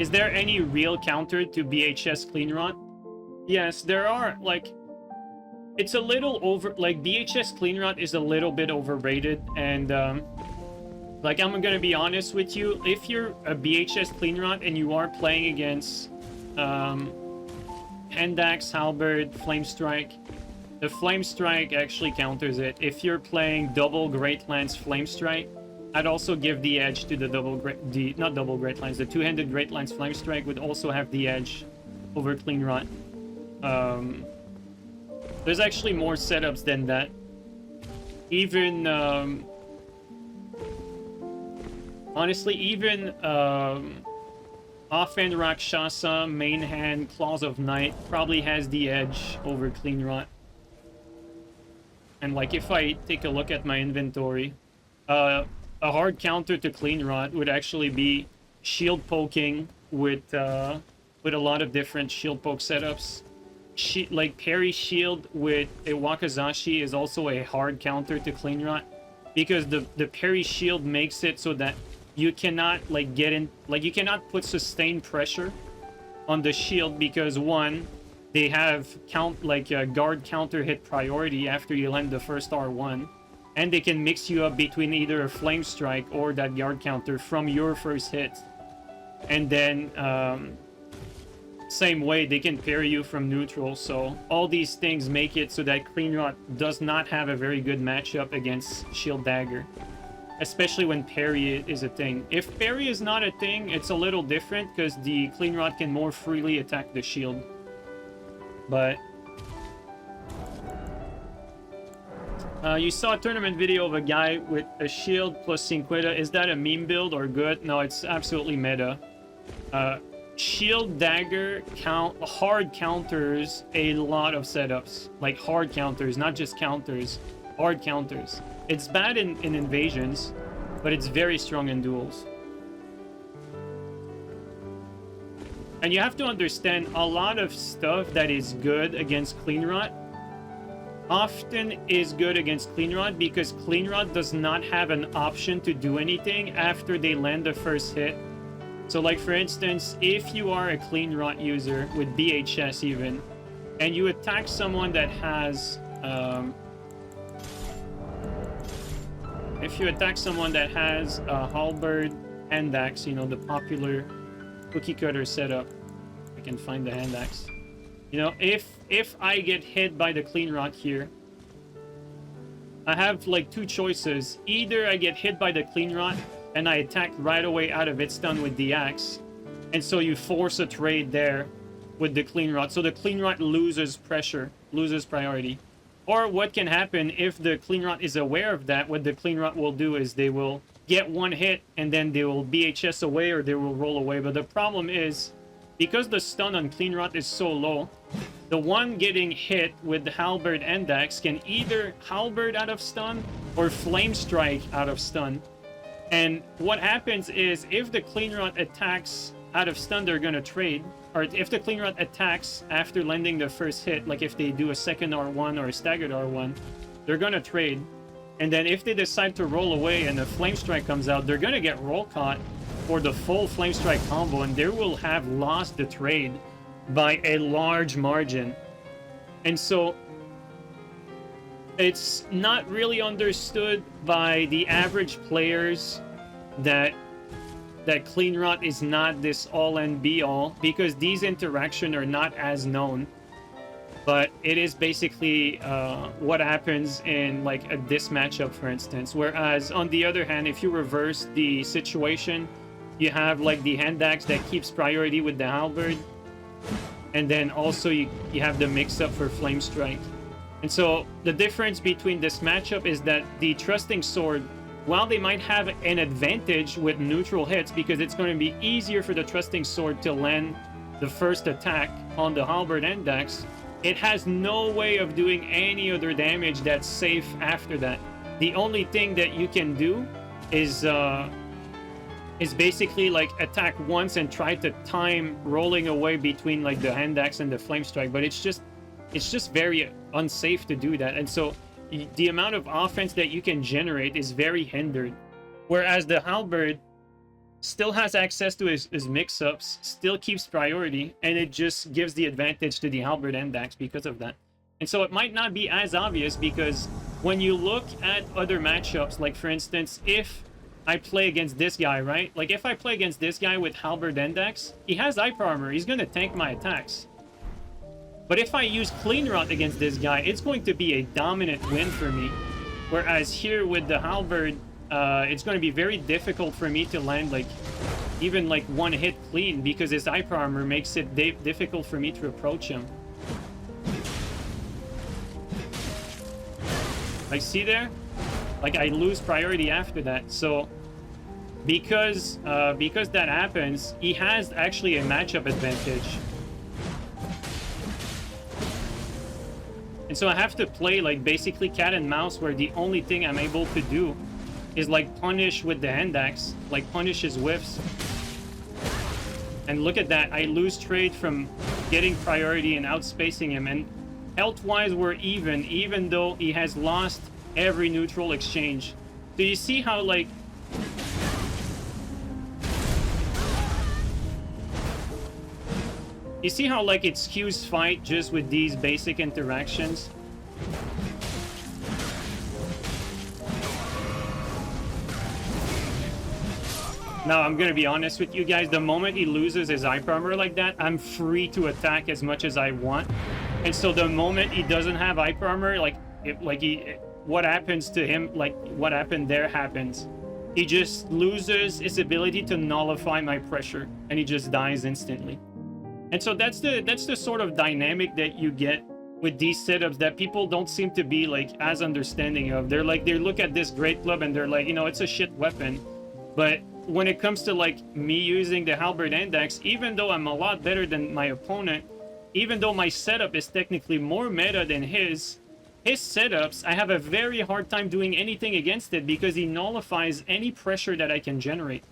Is there any real counter to BHS Cleanrot? Yes, there are. Like, it's a little over, like, BHS Cleanrot is a little bit overrated, and like, I'm gonna be honest with you, if you're a BHS Cleanrot and you are playing against Hand Axe, Halberd, Flame Strike, the Flame Strike actually counters it. If you're playing double Great Lance Flame Strike, I'd also give the edge to the not double Great Lance, the two-handed Great Lance Flame Strike would also have the edge over Cleanrot. There's actually more setups than that. Even honestly, even offhand Rakshasa, main hand, Claws of Night probably has the edge over Cleanrot. And like, if I take a look at my inventory, a hard counter to Cleanrot would actually be shield poking with a lot of different shield poke setups. Like parry shield with a Wakizashi is also a hard counter to Cleanrot, because the parry shield makes it so that you cannot like get in, like you cannot put sustained pressure on the shield, because one, they have guard counter hit priority after you land the first R1, and they can mix you up between either a flame strike or that guard counter from your first hit, and then same way they can parry you from neutral. So all these things make it so that Cleanrot does not have a very good matchup against shield dagger, especially when parry is a thing. If parry is not a thing, it's a little different, because the Cleanrot can more freely attack the shield. But you saw a tournament video of a guy with a shield plus Cinquetta. Is that a meme build or good? No, it's absolutely meta. Shield dagger hard counters a lot of setups. Like hard counters, not just counters. Hard counters. It's bad in invasions, but it's very strong in duels. And you have to understand, a lot of stuff that is good against Cleanrot often is good against Cleanrot, because Cleanrot does not have an option to do anything after they land the first hit. So like, for instance, if you are a Cleanrot user with BHS even, and you attack someone that has if you attack someone that has a halberd, hand axe, you know, the popular cookie cutter setup. I can find the hand axe. You know, if I get hit by the Cleanrot here, I have like two choices. Either I get hit by the Cleanrot and I attack right away out of its stun with the axe, and so you force a trade there with the Cleanrot, so the Cleanrot loses pressure, loses priority. Or what can happen if the Cleanrot is aware of that, what the Cleanrot will do is they will get one hit and then they will BHS away or they will roll away. But the problem is, because the stun on Cleanrot is so low, the one getting hit with the halberd and axe can either halberd out of stun or flame strike out of stun. And what happens is, if the Cleanrot attacks out of stun, they're gonna trade. Or if the Cleanrot attacks after landing the first hit, like if they do a second R1 or a staggered R1, they're gonna trade. And then if they decide to roll away and the Flame Strike comes out, they're gonna get roll caught for the full Flame Strike combo, and they will have lost the trade by a large margin. And so it's not really understood by the average players that Cleanrot is not this all-and be-all, because these interactions are not as known. But it is basically what happens in like this matchup, for instance. Whereas on the other hand, if you reverse the situation, you have like the hand axe that keeps priority with the halberd, and then also you have the mix-up for flame strike. And so the difference between this matchup is that the trusting sword, while they might have an advantage with neutral hits, because it's going to be easier for the trusting sword to land the first attack on the halberd and axe, it has no way of doing any other damage that's safe after that. The only thing that you can do is basically like attack once and try to time rolling away between like the hand axe and the flame strike, but it's just very unsafe to do that. And so the amount of offense that you can generate is very hindered. Whereas the halberd, still has access to his mix-ups, still keeps priority, and it just gives the advantage to the halberd and axe because of that. And so it might not be as obvious, because when you look at other matchups, like for instance, if I play against this guy, right? Like if I play against this guy with halberd and axe, he has hyper armor, he's gonna tank my attacks. But if I use Cleanrot against this guy, it's going to be a dominant win for me. Whereas here with the halberd, it's going to be very difficult for me to land like even like one hit clean, because his hyper armor makes it difficult for me to approach him. Like, see there? Like, I lose priority after that. So because that happens, he has actually a matchup advantage. And so I have to play like basically cat and mouse, where the only thing I'm able to do is like punish with the hand axe, like punish his whiffs. And look at that, I lose trade from getting priority and outspacing him. And health-wise, we're even though he has lost every neutral exchange. So you see how like it skews fight just with these basic interactions. Now, I'm gonna be honest with you guys, the moment he loses his hyper armor like that, I'm free to attack as much as I want. And so the moment he doesn't have hyper armor, what happens to him, like what happened there happens. He just loses his ability to nullify my pressure, and he just dies instantly. And so that's the sort of dynamic that you get with these setups that people don't seem to be like as understanding of. They're like, they look at this great club and they're like, you know, it's a shit weapon. But when it comes to like me using the halberd and axe, even though I'm a lot better than my opponent, even though my setup is technically more meta than his setups, I have a very hard time doing anything against it, because he nullifies any pressure that I can generate.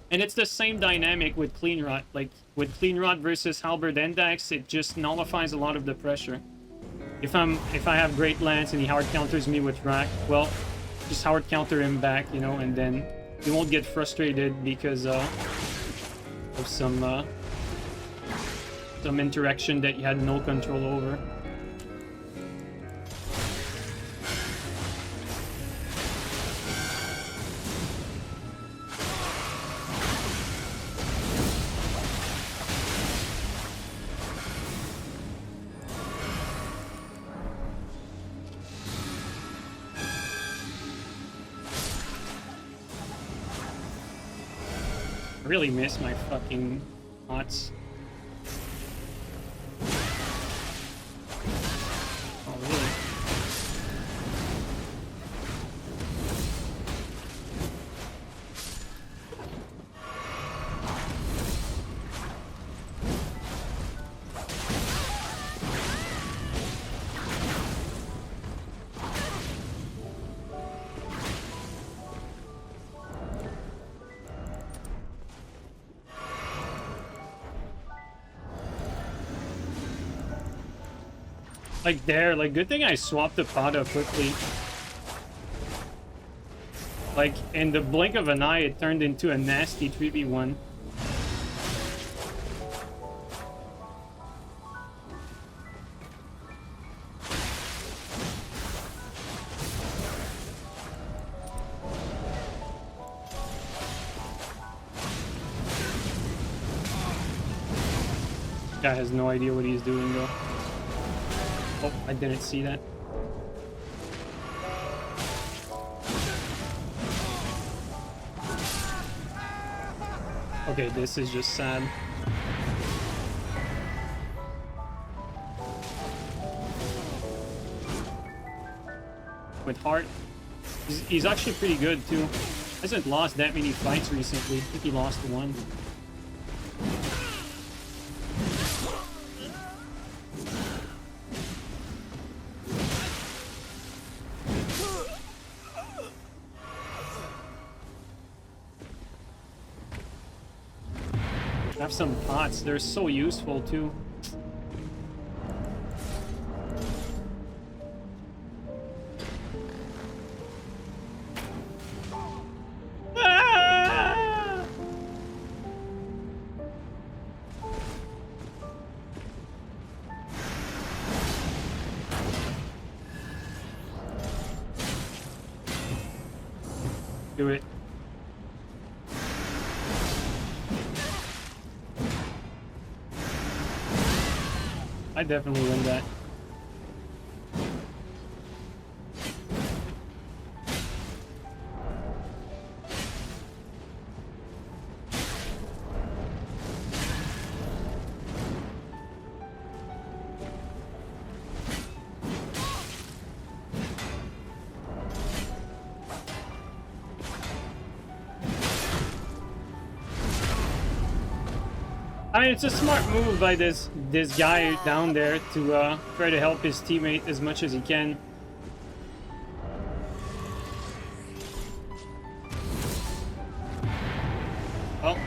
And it's the same dynamic with Cleanrot. Like with Cleanrot versus halberd and axe, it just nullifies a lot of the pressure. If I have great lance and he hard counters me with rack, well, just hard counter him back, you know, and then you won't get frustrated because of some interaction that you had no control over. I really miss my fucking pots. Oh, really? Like there, like good thing I swapped the pot up quickly. Like in the blink of an eye, it turned into a nasty 3v1. Guy has no idea what he's doing though. Oh, I didn't see that. Okay, this is just sad. With Heart, he's actually pretty good too. Hasn't lost that many fights recently. I think he lost one. Have some pots, they're so useful too. Ah! Do it. I definitely win that. I mean, it's a smart move by this guy down there to try to help his teammate as much as he can. Well.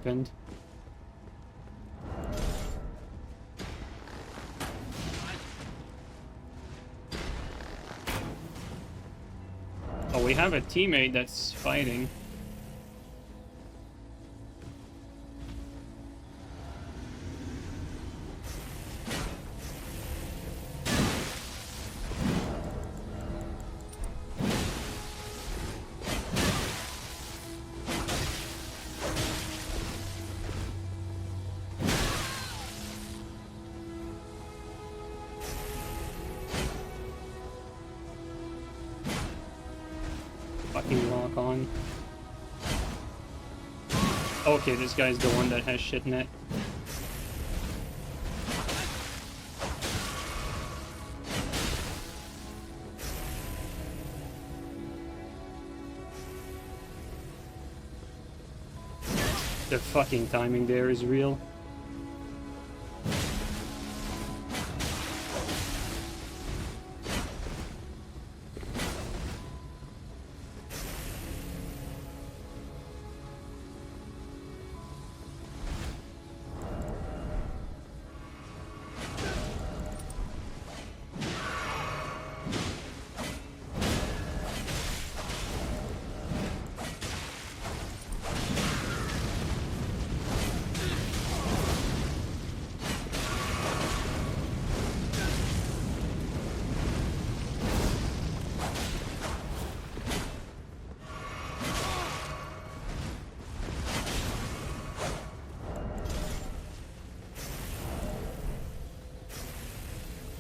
Happened. Oh, we have a teammate that's fighting. Fucking lock on. Okay, this guy's the one that has shit net. The fucking timing there is real.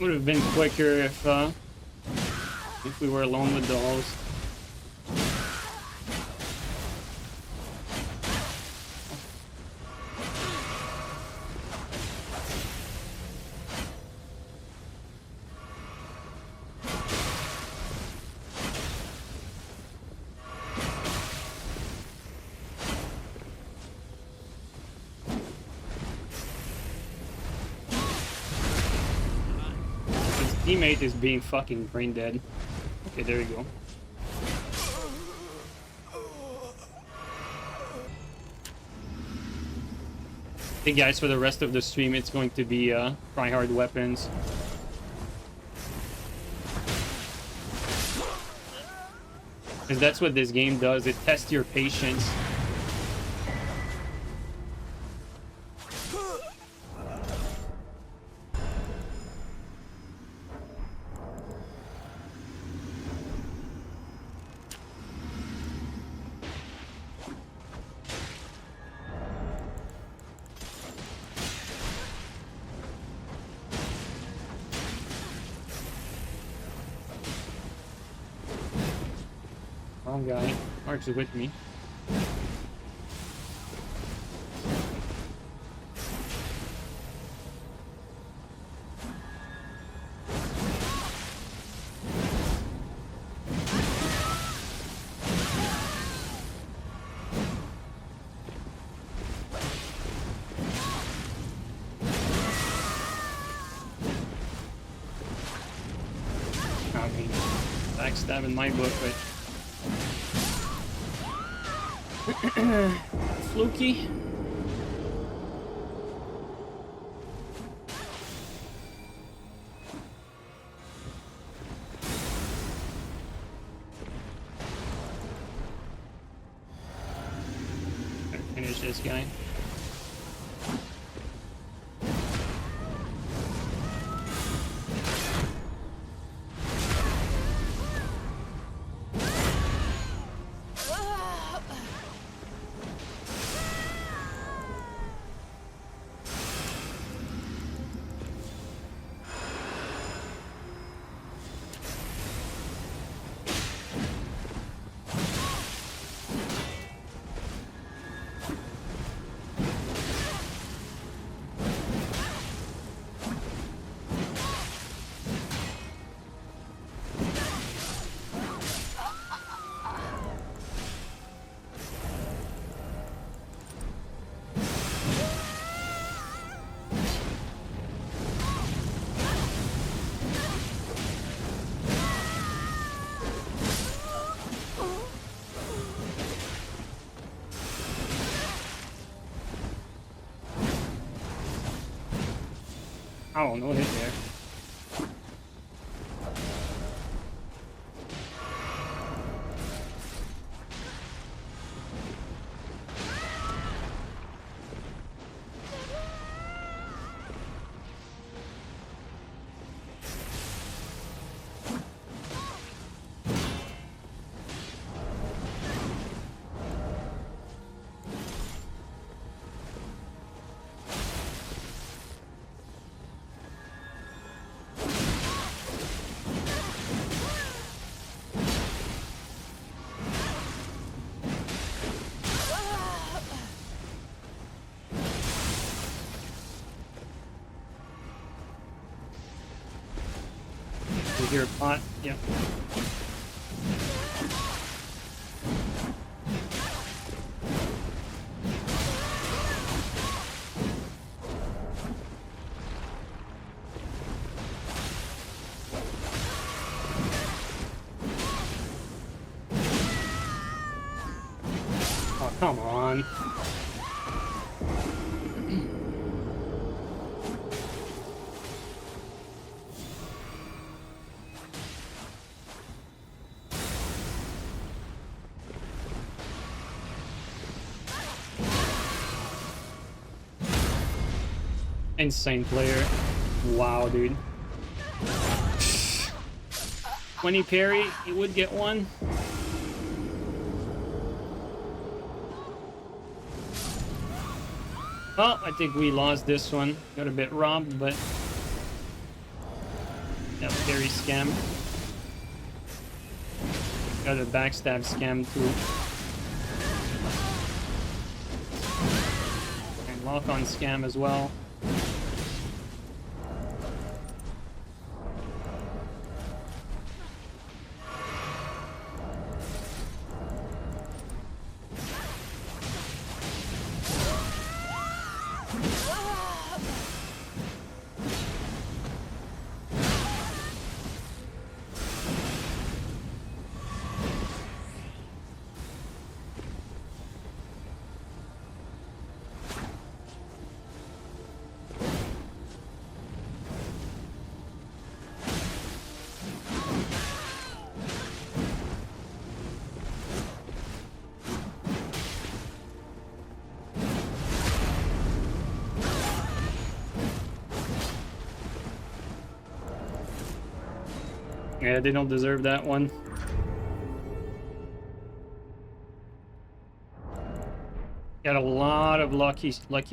Would have been quicker if we were alone with the host. Teammate is being fucking brain dead. Okay, there you go. Hey guys, for the rest of the stream, it's going to be try hard weapons. Because that's what this game does. It tests your patience. Wrong guy. Mark's with me. I mean, backstab in my book, but fluky. Gotta finish this guy. Oh, no hit there. You hear a pot? Yep. Oh, come on. Insane player. Wow, dude. 20 parry, he would get one. Well, I think we lost this one. Got a bit robbed, but Got parry scam. Got a backstab scam too. And lock on scam as well. Yeah, they don't deserve that one. Got a lot of lucky